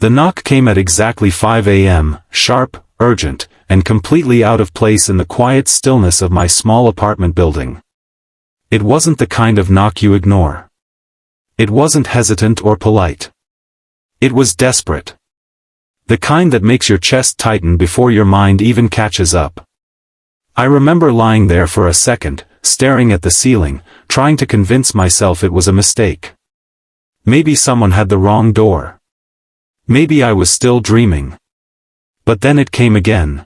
The knock came at exactly 5 a.m., sharp, urgent, and completely out of place in the quiet stillness of my small apartment building. It wasn't the kind of knock you ignore. It wasn't hesitant or polite. It was desperate. The kind that makes your chest tighten before your mind even catches up. I remember lying there for a second, staring at the ceiling, trying to convince myself it was a mistake. Maybe someone had the wrong door. Maybe I was still dreaming. But then it came again.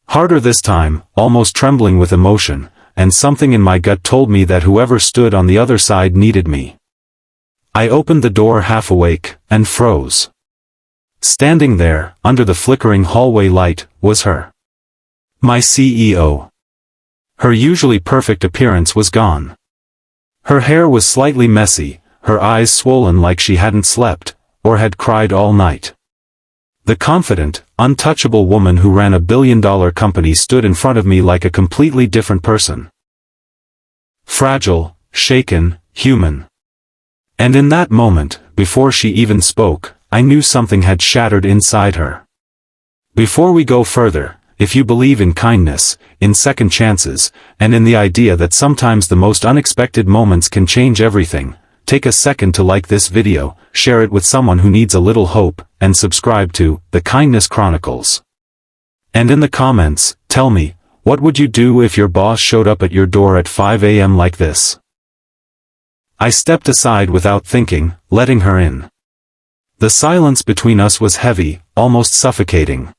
Harder this time, almost trembling with emotion, and something in my gut told me that whoever stood on the other side needed me. I opened the door half awake, and froze. Standing there, under the flickering hallway light, was her. My CEO. Her usually perfect appearance was gone. Her hair was slightly messy, her eyes swollen like she hadn't slept, or had cried all night. The confident, untouchable woman who ran a billion-dollar company stood in front of me like a completely different person. Fragile, shaken, human. And in that moment, before she even spoke, I knew something had shattered inside her. Before we go further, if you believe in kindness, in second chances, and in the idea that sometimes the most unexpected moments can change everything, take a second to like this video, share it with someone who needs a little hope, and subscribe to The Kindness Chronicles. And in the comments, tell me, what would you do if your boss showed up at your door at 5 a.m. like this? I stepped aside without thinking, letting her in. The silence between us was heavy, almost suffocating.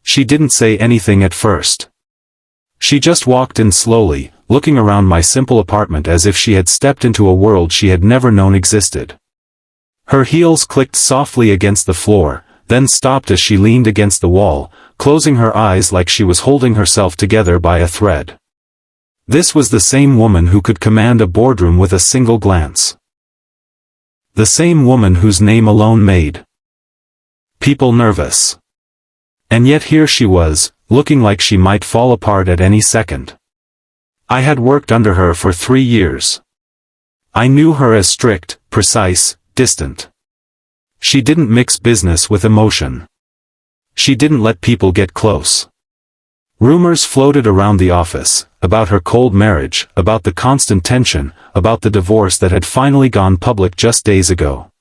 She didn't say anything at first. She just walked in slowly, looking around my simple apartment as if she had stepped into a world she had never known existed. Her heels clicked softly against the floor, then stopped as she leaned against the wall, closing her eyes like she was holding herself together by a thread. This was the same woman who could command a boardroom with a single glance. The same woman whose name alone made people nervous. And yet here she was, looking like she might fall apart at any second. I had worked under her for 3 years. I knew her as strict, precise, distant. She didn't mix business with emotion. She didn't let people get close. Rumors floated around the office, about her cold marriage, about the constant tension, about the divorce that had finally gone public just days ago.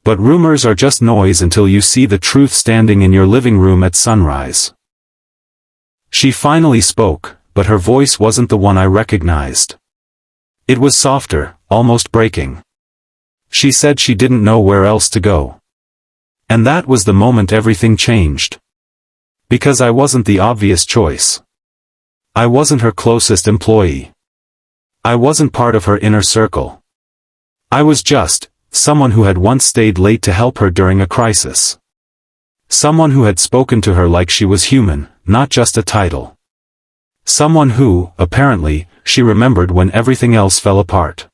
But rumors are just noise until you see the truth standing in your living room at sunrise. She finally spoke, but her voice wasn't the one I recognized. It was softer, almost breaking. She said she didn't know where else to go. And that was the moment everything changed. Because I wasn't the obvious choice. I wasn't her closest employee. I wasn't part of her inner circle. I was just someone who had once stayed late to help her during a crisis. Someone who had spoken to her like she was human, not just a title. Someone who, apparently, she remembered when everything else fell apart.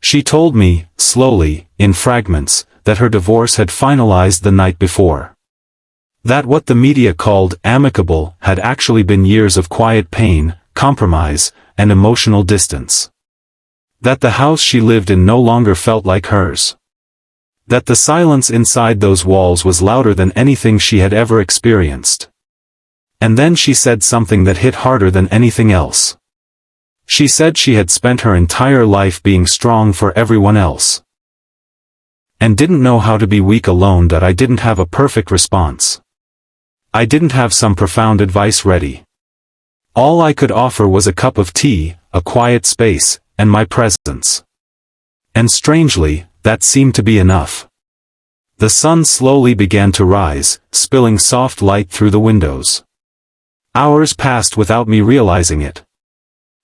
She told me, slowly, in fragments, that her divorce had finalized the night before. That what the media called amicable had actually been years of quiet pain, compromise, and emotional distance. That the house she lived in no longer felt like hers. That the silence inside those walls was louder than anything she had ever experienced. And then she said something that hit harder than anything else. She said she had spent her entire life being strong for everyone else. And didn't know how to be weak alone. That I didn't have a perfect response. I didn't have some profound advice ready. All I could offer was a cup of tea, a quiet space, and my presence. And strangely, that seemed to be enough. The sun slowly began to rise, spilling soft light through the windows. Hours passed without me realizing it.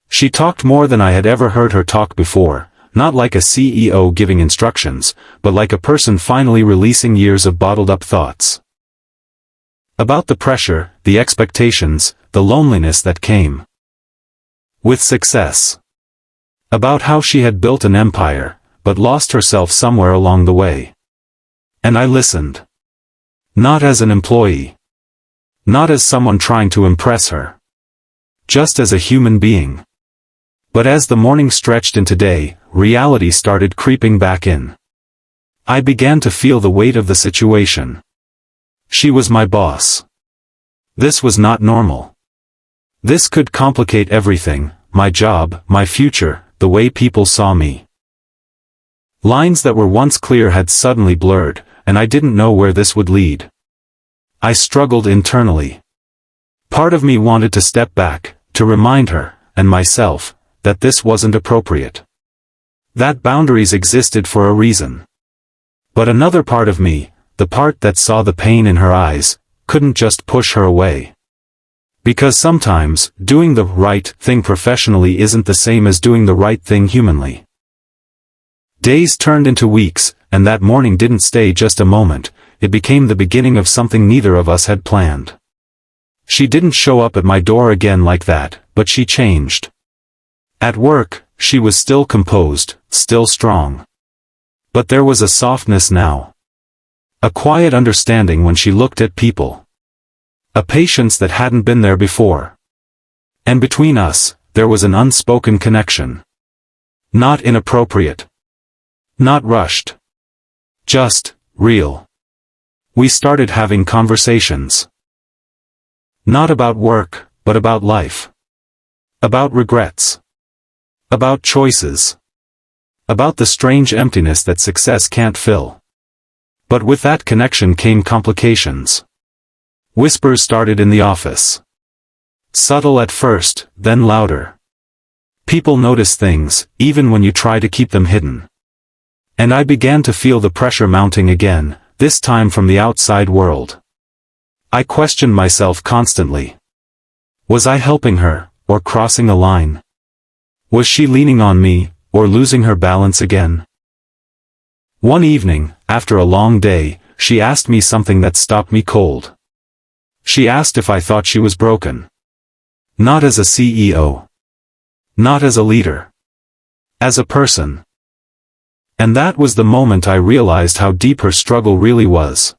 She talked more than I had ever heard her talk before, not like a CEO giving instructions, but like a person finally releasing years of bottled-up thoughts. About the pressure, the expectations, the loneliness that came with success. About how she had built an empire, but lost herself somewhere along the way. And I listened. Not as an employee. Not as someone trying to impress her. Just as a human being. But as the morning stretched into day, reality started creeping back in. I began to feel the weight of the situation. She was my boss. This was not normal. This could complicate everything, my job, my future, the way people saw me. Lines that were once clear had suddenly blurred, and I didn't know where this would lead. I struggled internally. Part of me wanted to step back, to remind her, and myself, that this wasn't appropriate. That boundaries existed for a reason. But another part of me, the part that saw the pain in her eyes, couldn't just push her away. Because sometimes, doing the right thing professionally isn't the same as doing the right thing humanly. Days turned into weeks, and that morning didn't stay just a moment, it became the beginning of something neither of us had planned. She didn't show up at my door again like that, but she changed. At work, she was still composed, still strong. But there was a softness now. A quiet understanding when she looked at people. A patience that hadn't been there before. And between us, there was an unspoken connection. Not inappropriate. Not rushed. Just, real. We started having conversations. Not about work, but about life. About regrets. About choices. About the strange emptiness that success can't fill. But with that connection came complications. Whispers started in the office. Subtle at first, then louder. People notice things, even when you try to keep them hidden. And I began to feel the pressure mounting again, this time from the outside world. I questioned myself constantly. Was I helping her, or crossing a line? Was she leaning on me, or losing her balance again? One evening, after a long day, she asked me something that stopped me cold. She asked if I thought she was broken. Not as a CEO. Not as a leader. As a person. And that was the moment I realized how deep her struggle really was.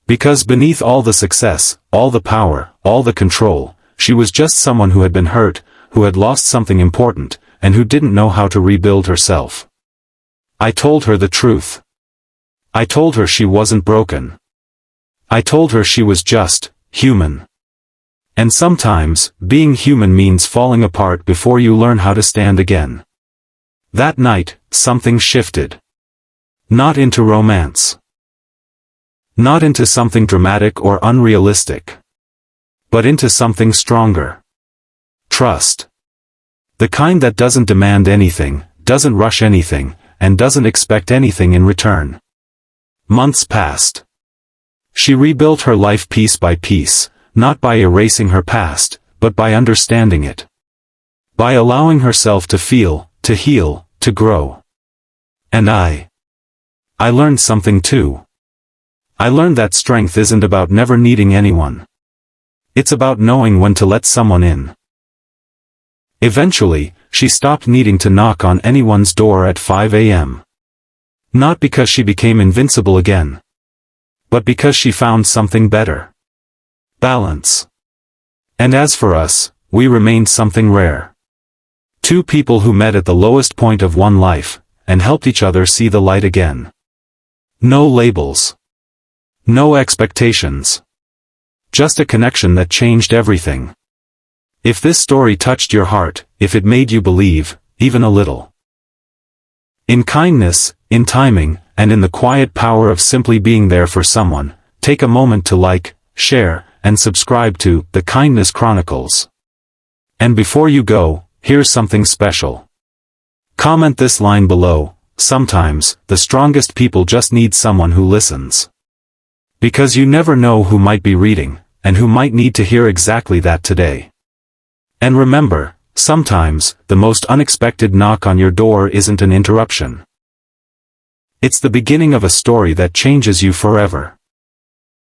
Because beneath all the success, all the power, all the control, she was just someone who had been hurt, who had lost something important, and who didn't know how to rebuild herself. I told her the truth. I told her she wasn't broken. I told her she was just human. And sometimes, being human means falling apart before you learn how to stand again. That night, something shifted. Not into romance. Not into something dramatic or unrealistic. But into something stronger. Trust. The kind that doesn't demand anything, doesn't rush anything, and doesn't expect anything in return. Months passed. She rebuilt her life piece by piece, not by erasing her past, but by understanding it. By allowing herself to feel, to heal, to grow. And I learned something too. I learned that strength isn't about never needing anyone. It's about knowing when to let someone in. Eventually, she stopped needing to knock on anyone's door at 5 a.m. Not because she became invincible again. But because she found something better. Balance. And as for us, we remained something rare. Two people who met at the lowest point of one life, and helped each other see the light again. No labels. No expectations. Just a connection that changed everything. If this story touched your heart, if it made you believe, even a little. In kindness, in timing, and in the quiet power of simply being there for someone, take a moment to like, share, and subscribe to The Kindness Chronicles. And before you go, here's something special. Comment this line below: sometimes, the strongest people just need someone who listens. Because you never know who might be reading, and who might need to hear exactly that today. And remember, sometimes, the most unexpected knock on your door isn't an interruption. It's the beginning of a story that changes you forever.